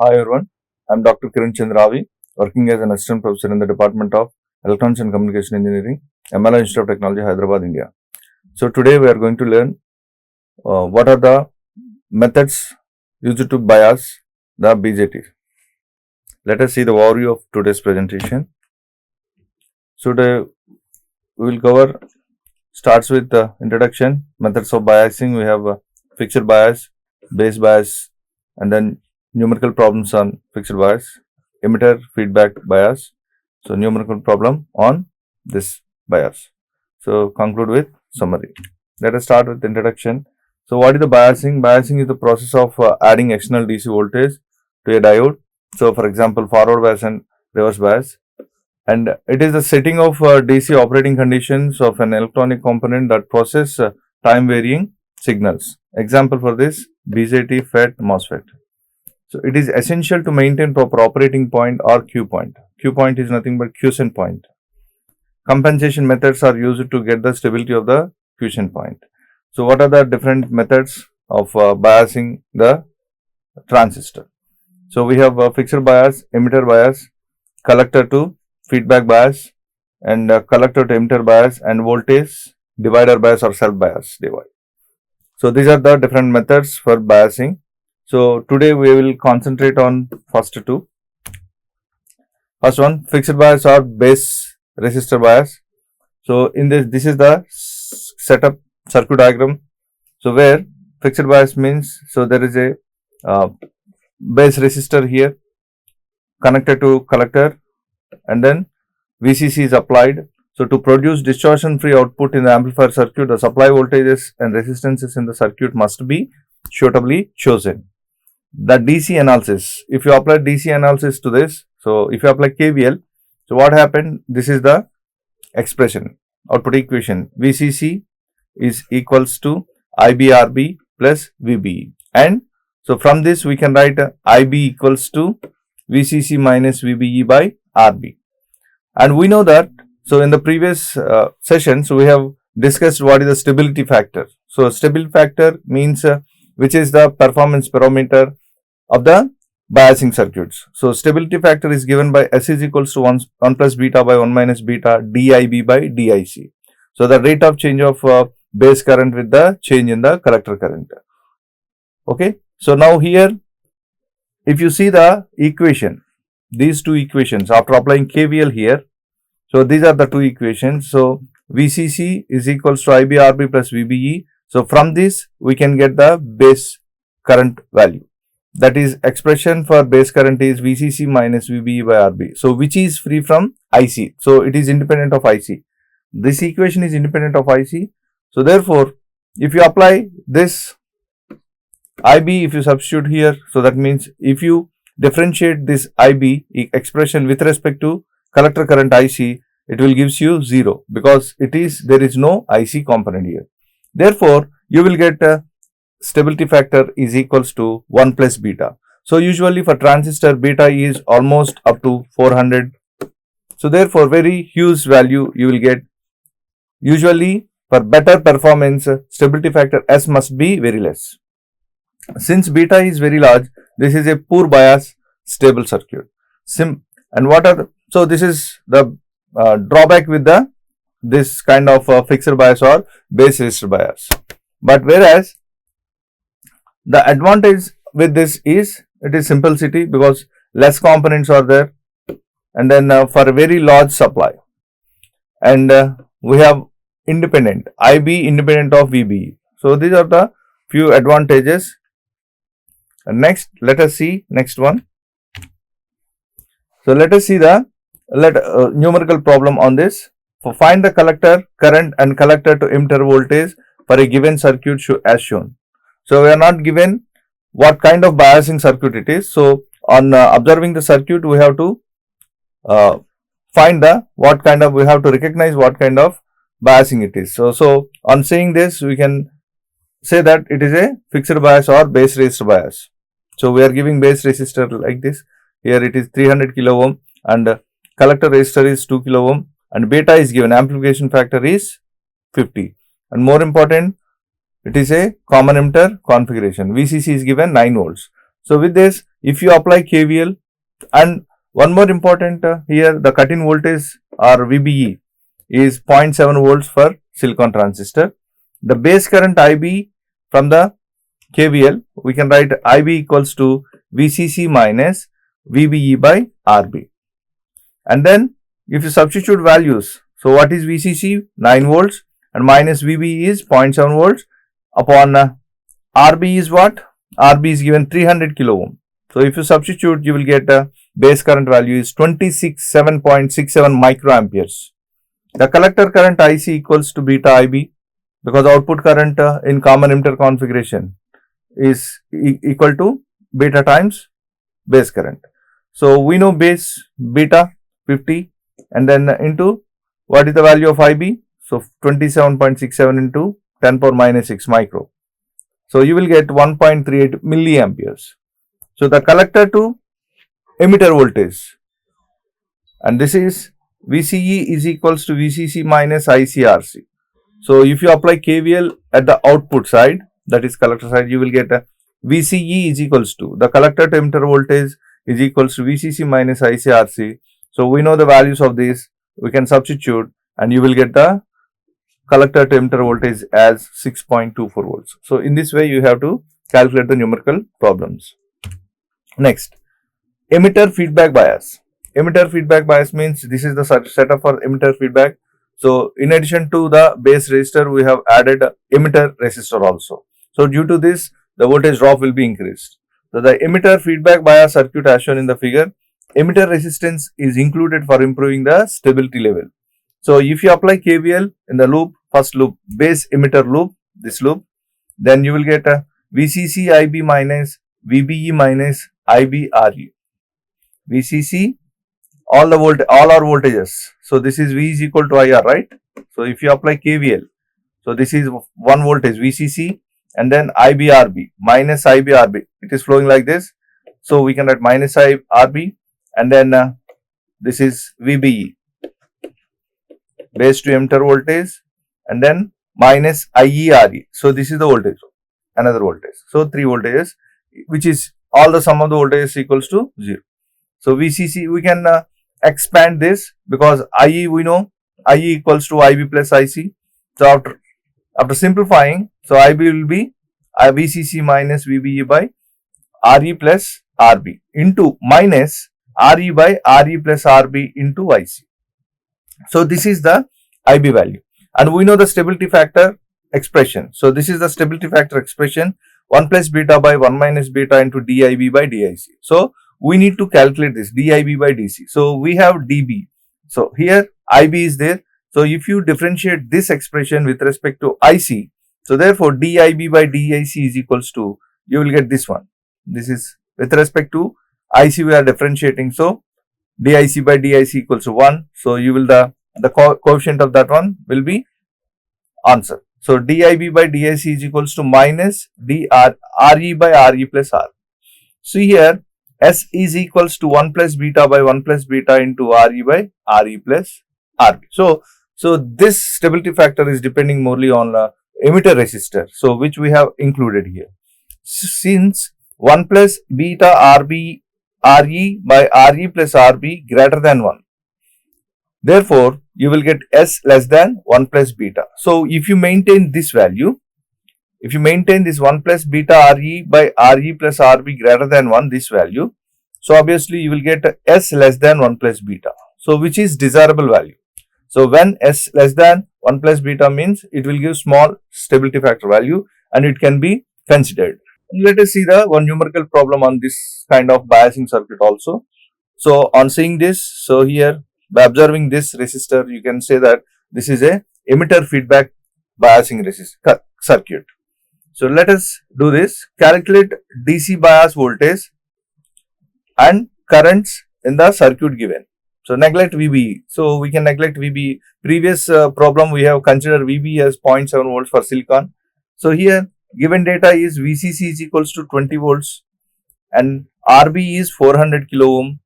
Hi everyone, I am Dr. Kiran Raavi, working as an assistant professor in the Department of Electronics and Communication Engineering, MLR Institute of Technology, Hyderabad, India. So today we are going to learn what are the methods used to bias the BJT. Let us see the overview of today's presentation. So today we will cover, starts with the introduction, methods of biasing. We have fixed bias, base bias, and then numerical problems on fixed bias, emitter feedback bias. So numerical problem on this bias. So conclude with summary. Let us start with introduction. So what is the biasing? Biasing is the process of adding external DC voltage to a diode. So for example, forward bias and reverse bias. And it is the setting of DC operating conditions of an electronic component that process time varying signals. Example for this, BJT, FET, MOSFET. So it is essential to maintain proper operating point or Q point. Q point is nothing but quiescent point. Compensation methods are used to get the stability of the quiescent point. So what are the different methods of biasing the transistor? So we have fixed bias, emitter bias, collector to feedback bias, and collector to emitter bias, and voltage divider bias or self bias divide. So these are the different methods for biasing. So today we will concentrate on first two. First one, fixed bias or base resistor bias. So in this is the setup circuit diagram. So where fixed bias means, so there is a base resistor here connected to collector, and then VCC is applied. So to produce distortion free output in the amplifier circuit, the supply voltages and resistances in the circuit must be suitably chosen. The DC analysis, if you apply DC analysis to this, so if you apply KVL, so what happened? This is the expression, output equation. VCC is equals to IBRB plus VBE, and so from this we can write IB equals to VCC minus VBE by RB. And we know that, so in the previous session, so we have discussed what is the stability factor. So stability factor means which is the performance parameter of the biasing circuits. So stability factor is given by S is equals to 1 plus beta by 1 minus beta DIB by DIC. So the rate of change of base current with the change in the collector current. Okay. So now here, if you see the equation, these two equations after applying KVL here, so these are the two equations. So VCC is equals to IBRB plus VBE. So from this we can get the base current value. That is, expression for base current is VCC minus VBE by RB. So which is free from IC. So it is independent of IC. This equation is independent of IC. So therefore, if you apply this IB, if you substitute here, so that means if you differentiate this IB expression with respect to collector current IC, it will gives you 0 because there is no IC component here. Therefore, you will get stability factor is equals to 1 plus beta. So usually for transistor, beta is almost up to 400. So therefore, very huge value you will get. Usually for better performance, stability factor S must be very less. Since beta is very large, this is a poor bias stable circuit. So this is the drawback with this kind of fixed bias or base resistor bias. But whereas the advantage with this is it is simplicity because less components are there, and then for a very large supply, and we have independent IB independent of VBE. So these are the few advantages. And next, let us see next one. So let us see the numerical problem on this. For find the collector current and collector to emitter voltage for a given circuit as shown. So we are not given what kind of biasing circuit it is. So on observing the circuit, we have to find we have to recognize what kind of biasing it is. So on seeing this, we can say that it is a fixed bias or base resistor bias. So we are giving base resistor like this. Here it is 300 kilo ohm and collector resistor is 2 kilo ohm, and beta is given, amplification factor is 50, and more important, it is a common emitter configuration. VCC is given 9 volts. So with this, if you apply KVL, and one more important here, the cut-in voltage or VBE is 0.7 volts for silicon transistor. The base current IB from the KVL, we can write IB equals to VCC minus VBE by RB. And then if you substitute values, so what is VCC? 9 volts and minus VBE is 0.7 volts upon RB is what? RB is given 300 kilo ohm. So if you substitute, you will get a base current value is 27.67 microamperes. The collector current IC equals to beta IB because output current in common emitter configuration is equal to beta times base current. So we know base beta 50 and then into what is the value of IB? So 27.67 into 10 power minus 6 micro. So you will get 1.38 milliamperes. So the collector to emitter voltage, and this is VCE is equals to VCC minus ICRC. So if you apply KVL at the output side, that is collector side, you will get a VCE is equals to the collector to emitter voltage is equals to VCC minus ICRC. So we know the values of this, we can substitute and you will get the collector to emitter voltage as 6.24 volts. So in this way you have to calculate the numerical problems. Next, emitter feedback bias. Emitter feedback bias means this is the setup for emitter feedback. So in addition to the base resistor, we have added emitter resistor also. So due to this, the voltage drop will be increased. So the emitter feedback bias circuit as shown in the figure, emitter resistance is included for improving the stability level. So if you apply KVL in the loop, first loop, base emitter loop, this loop, then you will get a VCC IB minus VBE minus IBRE. VCC, all our voltages. So this is V is equal to IR, right? So if you apply KVL, so this is one voltage VCC and then IBRB minus IBRB. It is flowing like this. So we can write minus IRB and then this is VBE, base to emitter voltage, and then minus IERE. So this is the voltage, another voltage. So three voltages, which is all the sum of the voltages equals to 0. So VCC, we can expand this because IE we know IE equals to IB plus IC. So after simplifying, so IB will be VCC minus VBE by RE plus RB into minus RE by RE plus RB into IC. So this is the IB value, and we know the stability factor expression. So this is the stability factor expression, 1 plus beta by 1 minus beta into DIB by DIC. So we need to calculate this DIB by DC. So we have DB. So here IB is there. So if you differentiate this expression with respect to IC, so therefore DIB by DIC is equals to, you will get this one. This is with respect to IC we are differentiating. So DIC by DIC equals to 1. So you will the coefficient of that one will be answer. So DIB by DIC is equals to minus RE by RE plus R. So here S is equals to 1 plus beta by 1 plus beta into RE by RE plus RB. So this stability factor is depending morely on emitter resistor, so which we have included here. Since 1 plus beta RB RE by RE plus RB greater than 1, therefore you will get S less than 1 plus beta. So if you maintain this value, if you maintain this 1 plus beta RE by RE plus RB greater than 1, this value, so obviously you will get S less than 1 plus beta, so which is desirable value. So when S less than 1 plus beta means it will give small stability factor value and it can be considered. Let us see the one numerical problem on this kind of biasing circuit also. So on seeing this, so here by observing this resistor, you can say that this is a emitter feedback biasing resistor circuit. So let us do this. Calculate DC bias voltage and currents in the circuit given. So neglect VBE. So we can neglect VBE. Previous problem we have considered VBE as 0.7 volts for silicon. So here given data is VCC is equals to 20 volts and RB is 400 kilo ohm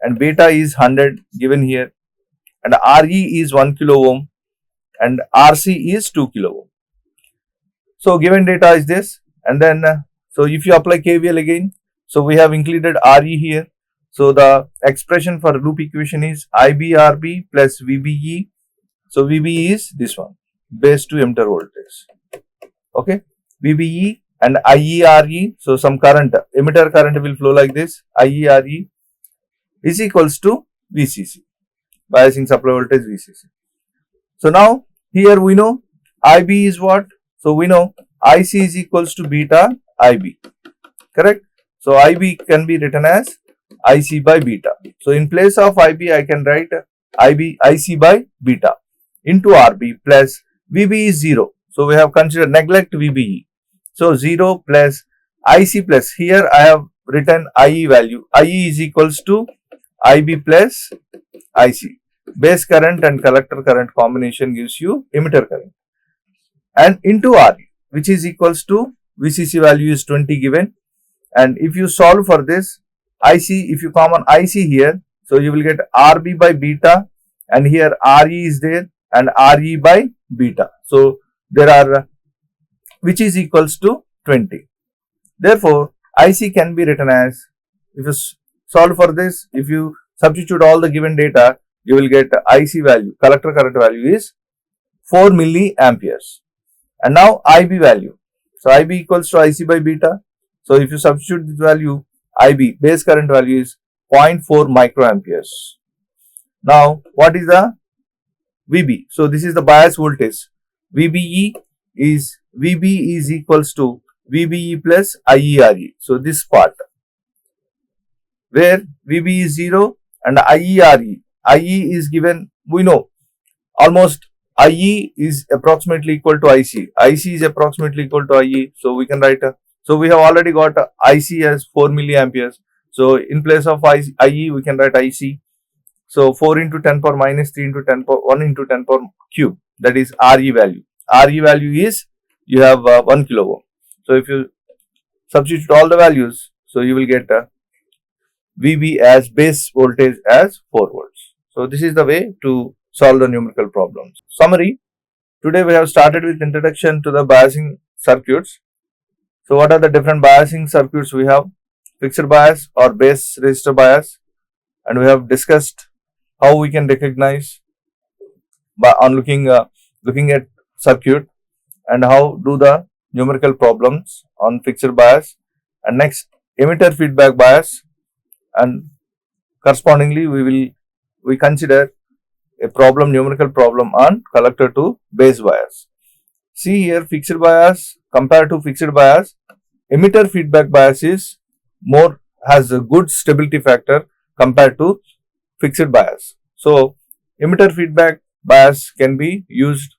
and beta is 100 given here, and RE is 1 kilo ohm and RC is 2 kilo ohm. So given data is this, and then so if you apply KVL again, So we have included RE here. So the expression for loop equation is IBRB plus VBE. So VBE is this one, base to emitter voltage. Okay, VBE and IERE. So some current, emitter current will flow like this. IERE is equals to VCC, biasing supply voltage VCC. So now here we know IB is what? So we know IC is equals to beta IB, correct? So IB can be written as IC by beta. So in place of IB, I can write IC by beta into RB plus VB is 0. So we have considered neglect VBE. So 0 plus IC plus, here I have written IE value. IE is equals to IB plus IC. Base current and collector current combination gives you emitter current. And into RE, which is equals to VCC value is 20 given. And if you solve for this, IC, if you common IC here, so you will get RB by beta, and here RE is there and RE by beta. So there are, which is equals to 20. Therefore, IC can be written as, if you solve for this, if you substitute all the given data, you will get IC value, collector current value is 4 milliamperes. And now IB value. So IB equals to IC by beta. So if you substitute this value, IB, base current value is 0.4 microamperes. Now, what is the VB? So this is the bias voltage. VBE is, VB is equals to VBE plus IERE. So this part, where VB is 0 and IERE. IE is given, we know, almost IE is approximately equal to IC. IC is approximately equal to IE. So we can write so we have already got IC as 4 milliamperes. So in place of IE, we can write IC. So 4 into 10 power minus 3 into 10 power 1 into 10 power cube. That is RE value. RE value is, you have 1 kilo ohm. So if you substitute all the values, so you will get VB as base voltage as 4 volts. So this is the way to solve the numerical problems. Summary: today we have started with introduction to the biasing circuits. So what are the different biasing circuits we have? Fixed bias or base resistor bias, and we have discussed how we can recognize by on looking at circuit, and how do the numerical problems on fixed bias, and next emitter feedback bias, and correspondingly we consider a problem, numerical problem on collector to base bias. See here, fixed bias compared to fixed bias, emitter feedback bias is more, has a good stability factor compared to fixed bias. So emitter feedback bias can be used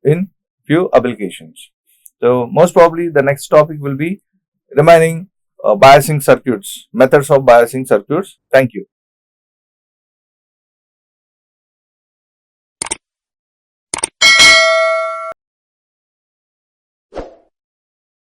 in few applications. So most probably the next topic will be remaining biasing circuits, methods of biasing circuits. Thank you.